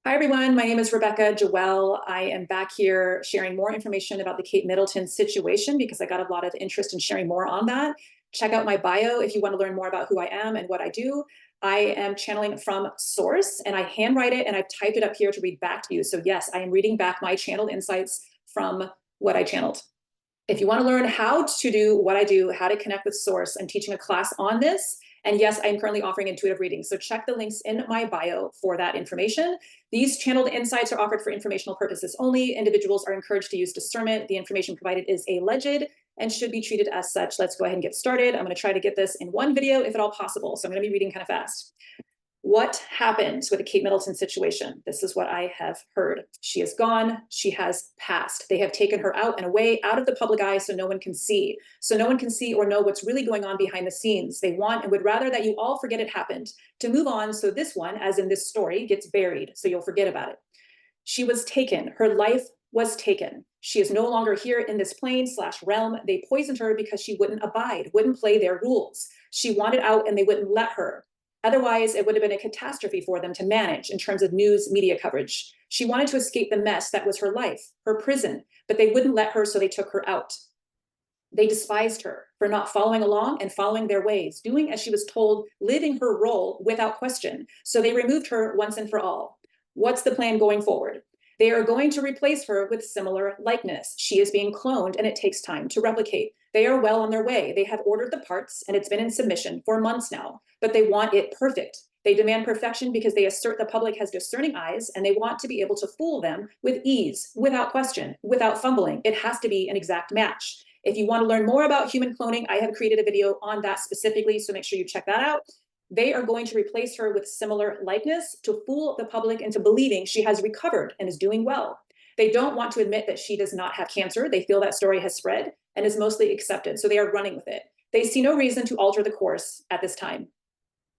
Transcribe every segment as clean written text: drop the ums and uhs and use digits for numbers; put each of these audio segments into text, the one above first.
Hi, everyone. My name is Rebecca Joelle. I am back here sharing more information about the Kate Middleton situation because I got a lot of interest in sharing more on that. Check out my bio if you want to learn more about who I am and what I do. I am channeling from source and I handwrite it and I've typed it up here to read back to you. So yes, I am reading back my channeled insights from what I channeled. If you want to learn how to do what I do, how to connect with source, I'm teaching a class on this. And yes, I'm currently offering intuitive readings. So check the links in my bio for that information. These channeled insights are offered for informational purposes only. Individuals are encouraged to use discernment. The information provided is alleged and should be treated as such. Let's go ahead and get started. I'm going to try to get this in one video if at all possible. So I'm going to be reading kind of fast. What happened with the Kate Middleton situation? This is what I have heard. She is gone. She has passed. They have taken her out and away, out of the public eye, so no one can see. So no one can see or know what's really going on behind the scenes. They want and would rather that you all forget it happened, to move on so this one, as in this story, gets buried so you'll forget about it. She was taken. Her life was taken. She is no longer here in this plane/realm. They poisoned her because she wouldn't abide, wouldn't play their rules. She wanted out and they wouldn't let her. Otherwise, it would have been a catastrophe for them to manage in terms of news media coverage. She wanted to escape the mess that was her life, her prison, but they wouldn't let her, so they took her out. They despised her for not following along and following their ways, doing as she was told, living her role without question. So they removed her once and for all. What's the plan going forward? They are going to replace her with similar likeness. She is being cloned and it takes time to replicate. They are well on their way. They have ordered the parts and it's been in submission for months now, but they want it perfect. They demand perfection because they assert the public has discerning eyes and they want to be able to fool them with ease, without question, without fumbling. It has to be an exact match. If you want to learn more about human cloning, I have created a video on that specifically, so make sure you check that out. They are going to replace her with similar likeness to fool the public into believing she has recovered and is doing well. They don't want to admit that she does not have cancer. They feel that story has spread and is mostly accepted, so they are running with it. They see no reason to alter the course at this time.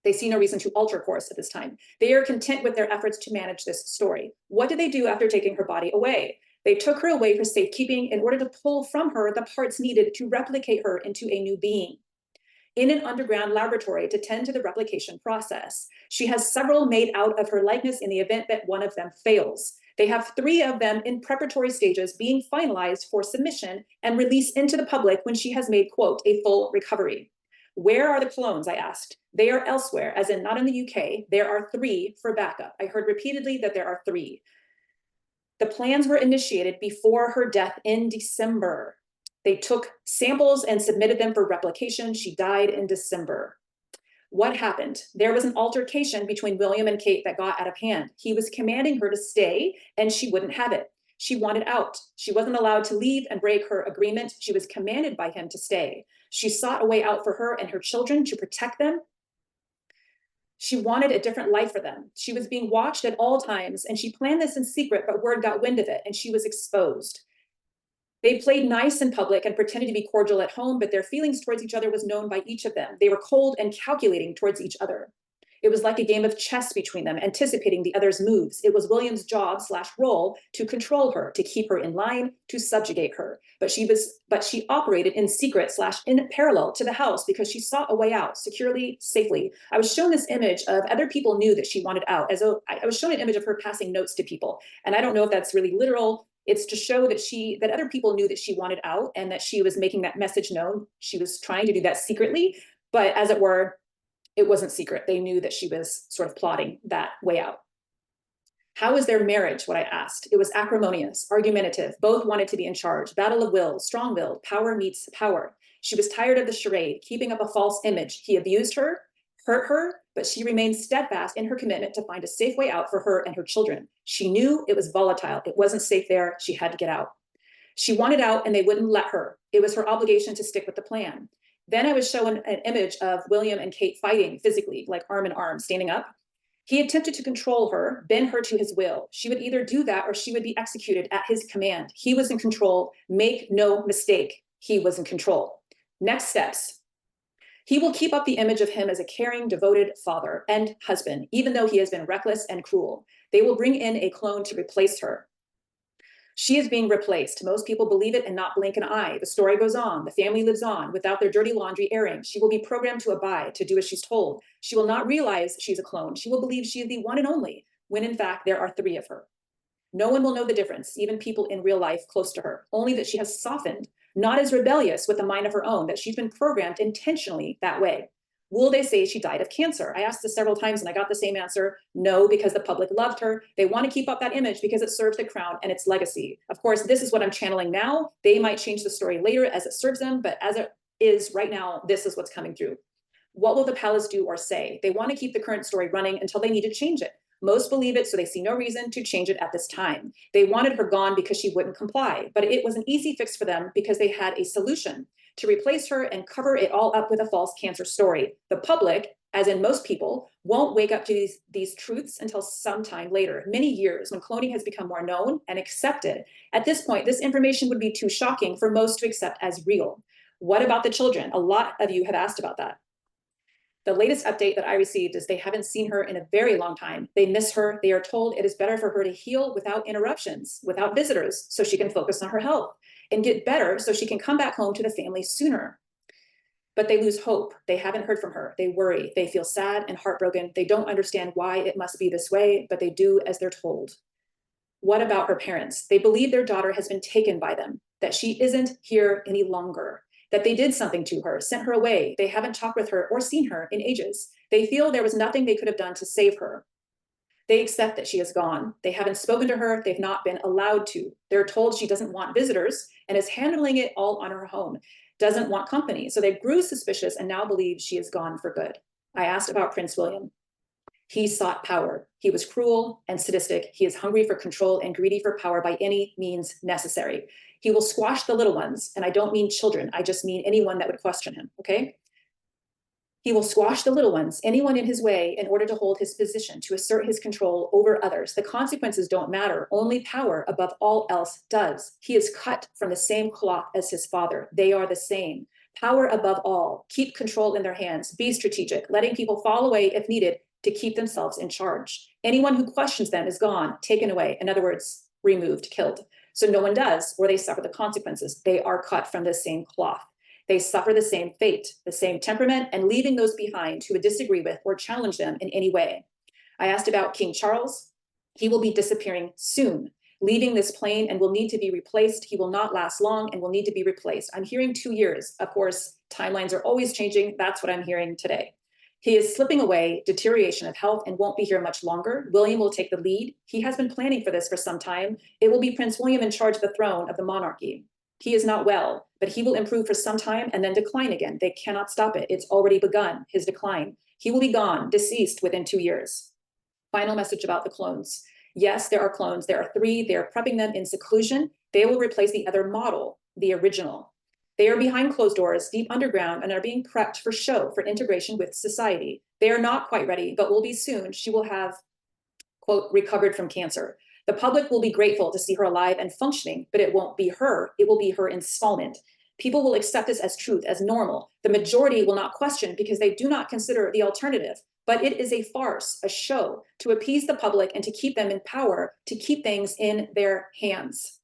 They see no reason to alter course at this time. They are content with their efforts to manage this story. What did they do after taking her body away? They took her away for safekeeping in order to pull from her the parts needed to replicate her into a new being in an underground laboratory to tend to the replication process. She has several made out of her likeness in the event that one of them fails. They have 3 of them in preparatory stages being finalized for submission and release into the public when she has made, quote, a full recovery. Where are the clones, I asked. They are elsewhere, as in not in the UK. There are 3 for backup. I heard repeatedly that there are 3. The plans were initiated before her death in December. They took samples and submitted them for replication. She died in December. What happened? There was an altercation between William and Kate that got out of hand. He was commanding her to stay and she wouldn't have it. She wanted out. She wasn't allowed to leave and break her agreement. She was commanded by him to stay. She sought a way out for her and her children to protect them. She wanted a different life for them. She was being watched at all times and she planned this in secret, but word got wind of it and she was exposed. They played nice in public and pretended to be cordial at home, but their feelings towards each other was known by each of them. They were cold and calculating towards each other. It was like a game of chess between them, anticipating the other's moves. It was William's job/role to control her, to keep her in line, to subjugate her. But she operated in secret/in parallel to the house because she sought a way out securely, safely. I was shown this image of other people knew that she wanted out, as though I was shown an image of her passing notes to people. And I don't know if that's really literal. It's to show that other people knew that she wanted out and that she was making that message known. She was trying to do that secretly, but as it were, it wasn't secret. They knew that she was sort of plotting that way out. How was their marriage? What I asked. It was acrimonious, argumentative. Both wanted to be in charge. Battle of wills, strong-willed, power meets power. She was tired of the charade, keeping up a false image. He abused her, hurt her, but she remained steadfast in her commitment to find a safe way out for her and her children. She knew it was volatile. It wasn't safe there. She had to get out. She wanted out and they wouldn't let her. It was her obligation to stick with the plan. Then I was shown an image of William and Kate fighting physically, like arm in arm, standing up. He attempted to control her, bend her to his will. She would either do that or she would be executed at his command. He was in control. Make no mistake. He was in control. Next steps. He will keep up the image of him as a caring, devoted father and husband, even though he has been reckless and cruel. They will bring in a clone to replace her. She is being replaced. Most people believe it and not blink an eye. The story goes on. The family lives on without their dirty laundry airing. She will be programmed to abide, to do as she's told. She will not realize she's a clone. She will believe she is the one and only. when in fact there are 3 of her. No one will know the difference, even people in real life close to her, only that she has softened, not as rebellious with a mind of her own, that she's been programmed intentionally that way. Will they say she died of cancer? I asked this several times and I got the same answer. No, because the public loved her. They want to keep up that image because it serves the crown and its legacy. Of course, this is what I'm channeling now. They might change the story later as it serves them, but as it is right now, this is what's coming through. What will the palace do or say? They want to keep the current story running until they need to change it. Most believe it, so they see no reason to change it at this time. They wanted her gone because she wouldn't comply, but it was an easy fix for them because they had a solution to replace her and cover it all up with a false cancer story. The public, as in most people, won't wake up to these truths until sometime later, many years, when cloning has become more known and accepted. At this point, this information would be too shocking for most to accept as real. What about the children? A lot of you have asked about that. The latest update that I received is they haven't seen her in a very long time. They miss her. They are told it is better for her to heal without interruptions, without visitors, so she can focus on her health and get better so she can come back home to the family sooner. But they lose hope. They haven't heard from her. They worry. They feel sad and heartbroken. They don't understand why it must be this way, but they do as they're told. What about her parents? They believe their daughter has been taken by them, that she isn't here any longer, that they did something to her, sent her away. They haven't talked with her or seen her in ages. They feel there was nothing they could have done to save her. They accept that she is gone. They haven't spoken to her. They've not been allowed to. They're told she doesn't want visitors and is handling it all on her own, doesn't want company. So they grew suspicious and now believe she is gone for good. I asked about Prince William. He sought power. He was cruel and sadistic. He is hungry for control and greedy for power by any means necessary. He will squash the little ones, and I don't mean children. I just mean anyone that would question him, okay? He will squash the little ones, anyone in his way, in order to hold his position, to assert his control over others. The consequences don't matter. Only power above all else does. He is cut from the same cloth as his father. They are the same. Power above all. Keep control in their hands. Be strategic, letting people fall away if needed to keep themselves in charge. Anyone who questions them is gone, taken away. In other words, removed, killed. So no one does, or they suffer the consequences. They are cut from the same cloth. They suffer the same fate, the same temperament, and leaving those behind who would disagree with or challenge them in any way. I asked about King Charles. He will be disappearing soon, leaving this plane and will need to be replaced. He will not last long and will need to be replaced. I'm hearing 2 years. Of course, timelines are always changing. That's what I'm hearing today. He is slipping away, deterioration of health, and won't be here much longer. William will take the lead. He has been planning for this for some time. It will be Prince William in charge of the throne of the monarchy. He is not well, but he will improve for some time and then decline again. They cannot stop it. It's already begun, his decline. He will be gone, deceased within 2 years. Final message about the clones. Yes, there are clones. There are 3. They are prepping them in seclusion. They will replace the other model, the original. They are behind closed doors, deep underground, and are being prepped for show, for integration with society. They are not quite ready, but will be soon. She will have, quote, recovered from cancer. The public will be grateful to see her alive and functioning, but it won't be her. It will be her installment. People will accept this as truth, as normal. The majority will not question because they do not consider the alternative. But it is a farce, a show, to appease the public and to keep them in power, to keep things in their hands.